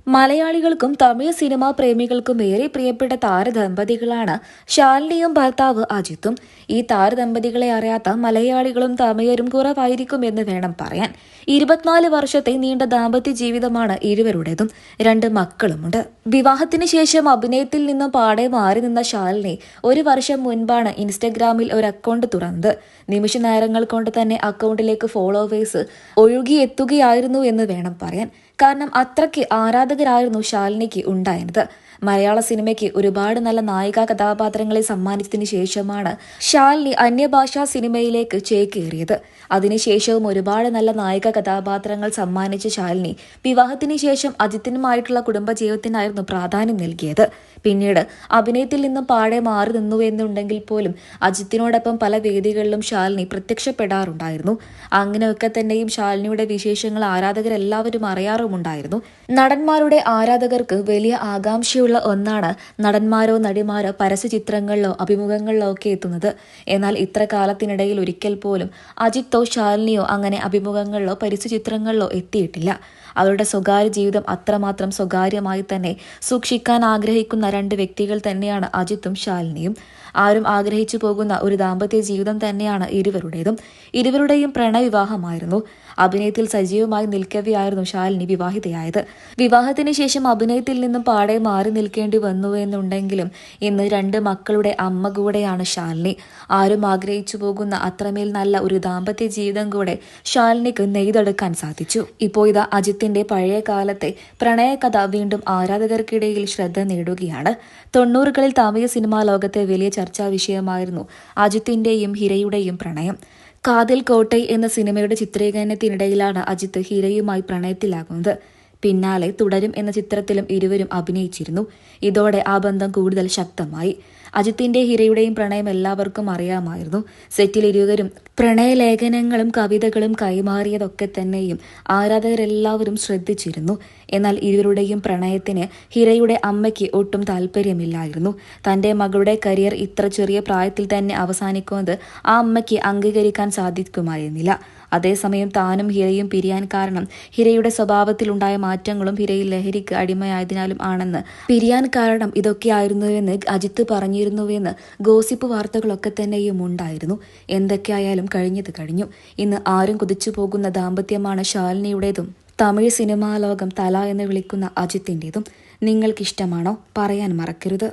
മലയാളികൾക്കും തമിഴ് സിനിമാ പ്രേമികൾക്കും ഏറെ പ്രിയപ്പെട്ട താരദമ്പതികളാണ് ശാലിനിയും ഭർത്താവ് അജിത്തും. ഈ താരദമ്പതികളെ അറിയാത്ത മലയാളികളും തമിഴരും കുറവായിരിക്കും എന്ന് വേണം പറയാൻ. 24 വർഷത്തെ നീണ്ട ദാമ്പത്യ ജീവിതമാണ് ഇരുവരുടേതും. 2 മക്കളുമുണ്ട്. വിവാഹത്തിന് ശേഷം അഭിനയത്തിൽ നിന്നും പാടെ മാറി നിന്ന ശാലിനി 1 വർഷം മുൻപാണ് ഇൻസ്റ്റഗ്രാമിൽ ഒരു അക്കൗണ്ട് തുറന്നത്. നിമിഷ നേരങ്ങൾ കൊണ്ട് തന്നെ അക്കൗണ്ടിലേക്ക് ഫോളോവേഴ്സ് ഒഴുകിയെത്തുകയായിരുന്നു എന്ന് വേണം പറയാൻ. കാരണം അത്രയ്ക്ക് ആരാധകരായിരുന്നു ശാലിനിക്ക് ഉണ്ടായിരുന്നത്. മലയാള സിനിമയ്ക്ക് ഒരുപാട് നല്ല നായികാ കഥാപാത്രങ്ങളെ സമ്മാനിച്ചതിന് ശേഷമാണ് ശാലിനി അന്യഭാഷാ സിനിമയിലേക്ക് ചേക്കേറിയത്. അതിനുശേഷവും ഒരുപാട് നല്ല നായിക കഥാപാത്രങ്ങൾ സമ്മാനിച്ച ശാലിനി വിവാഹത്തിന് ശേഷം അജിത്തിനുമായിട്ടുള്ള കുടുംബജീവിതത്തിനായിരുന്നു പ്രാധാന്യം നൽകിയത്. പിന്നീട് അഭിനയത്തിൽ നിന്നും പാടെ മാറി നിന്നു എന്നുണ്ടെങ്കിൽ പോലും അജിത്തിനോടൊപ്പം പല വേദികളിലും ശാലിനി പ്രത്യക്ഷപ്പെടാറുണ്ടായിരുന്നു. അങ്ങനെയൊക്കെ തന്നെയും ശാലിനിയുടെ വിശേഷങ്ങൾ ആരാധകരെല്ലാവരും അറിയാറുമുണ്ടായിരുന്നു. നടന്മാരുടെ ആരാധകർക്ക് വലിയ ആകാംക്ഷയുള്ള ഒന്നാണ് നടന്മാരോ നടിമാരോ പരസ്യചിത്രങ്ങളിലോ അഭിമുഖങ്ങളിലോ ഒക്കെ എത്തുന്നത്. എന്നാൽ ഇത്ര കാലത്തിനിടയിൽ ഒരിക്കൽ പോലും അജിത്തോ ശാലിനിയോ അങ്ങനെ അഭിമുഖങ്ങളിലോ പരസ്യചിത്രങ്ങളിലോ എത്തിയിട്ടില്ല. അവരുടെ സ്വകാര്യ ജീവിതം അത്രമാത്രം സ്വകാര്യമായി തന്നെ സൂക്ഷിക്കാൻ ആഗ്രഹിക്കുന്ന 2 വ്യക്തികൾ തന്നെയാണ് അജിത്തും ശാലിനിയും. ആരും ആഗ്രഹിച്ചു പോകുന്ന ഒരു ദാമ്പത്യ ജീവിതം തന്നെയാണ് ഇരുവരുടേതും. ഇരുവരുടെയും പ്രണയവിവാഹമായിരുന്നു. അഭിനയത്തിൽ സജീവമായി നിൽക്കവെയായിരുന്നു ശാലിനി വിവാഹിതയായത്. വിവാഹത്തിന് ശേഷം അഭിനയത്തിൽ നിന്നും പാടെ മാറി നിൽക്കേണ്ടി വന്നു എന്നുണ്ടെങ്കിലും ഇന്ന് 2 മക്കളുടെ അമ്മ കൂടെയാണ് ശാലിനി. ആരും ആഗ്രഹിച്ചു പോകുന്ന അത്രമേൽ നല്ല ഒരു ദാമ്പത്യ ജീവിതം കൂടെ ശാലിനിക്ക് നെയ്തെടുക്കാൻ സാധിച്ചു. ഇപ്പോൾ ഇതാ അജിത്തിന്റെ പഴയ കാലത്തെ പ്രണയകഥ വീണ്ടും ആരാധകർക്കിടയിൽ ശ്രദ്ധ നേടുകയാണ്. 90കളിൽ തമിഴ് സിനിമാ ലോകത്തെ വലിയ ചർച്ചാ വിഷയമായിരുന്നു അജിത്തിന്റെയും ഹിരയുടെയും പ്രണയം. കാതിൽ കോട്ടൈ എന്ന സിനിമയുടെ ചിത്രീകരണത്തിനിടയിലാണ് അജിത്ത് ഹിരയുമായി പ്രണയത്തിലാകുന്നത്. പിന്നാലെ തുടരും എന്ന ചിത്രത്തിലും ഇരുവരും അഭിനയിച്ചിരുന്നു. ഇതോടെ ആ ബന്ധം കൂടുതൽ ശക്തമായി. അജിത്തിന്റെ ഹിരയുടെയും പ്രണയം എല്ലാവർക്കും അറിയാമായിരുന്നു. സെറ്റിൽ ഇരുവരും പ്രണയലേഖനങ്ങളും കവിതകളും കൈമാറിയതൊക്കെ തന്നെയും ആരാധകരെല്ലാവരും ശ്രദ്ധിച്ചിരുന്നു. എന്നാൽ ഇരുവരുടെയും പ്രണയത്തിന് ഹിരയുടെ അമ്മയ്ക്ക് ഒട്ടും താല്പര്യമില്ലായിരുന്നു. തന്റെ മകളുടെ കരിയർ ഇത്ര ചെറിയ പ്രായത്തിൽ തന്നെ അവസാനിക്കുന്നത് ആ അമ്മയ്ക്ക് അംഗീകരിക്കാൻ സാധിക്കുമായിരുന്നില്ല. അതേസമയം താനും ഹിരയും പിരിയാൻ കാരണം ഹിരയുടെ സ്വഭാവത്തിലുണ്ടായ മാറ്റങ്ങളും ഹിരയിൽ ലഹരിക്ക് അടിമയായതിനാലും ആണെന്ന്. പിരിയാൻ കാരണം ഇതൊക്കെയായിരുന്നുവെന്ന് അജിത്ത് പറഞ്ഞിരുന്നുവെന്ന് ഗോസിപ്പ് വാർത്തകളൊക്കെ തന്നെയും ഉണ്ടായിരുന്നു. എന്തൊക്കെയായാലും കഴിഞ്ഞത് കഴിഞ്ഞു. ഇന്ന് ആരും കുതിച്ചു പോകുന്ന ദാമ്പത്യമാണ് ശാലിനിയുടേതും തമിഴ് സിനിമാ ലോകം തല എന്ന് വിളിക്കുന്ന അജിത്തിൻ്റെതും. നിങ്ങൾക്കിഷ്ടമാണോ? പറയാൻ മറക്കരുത്.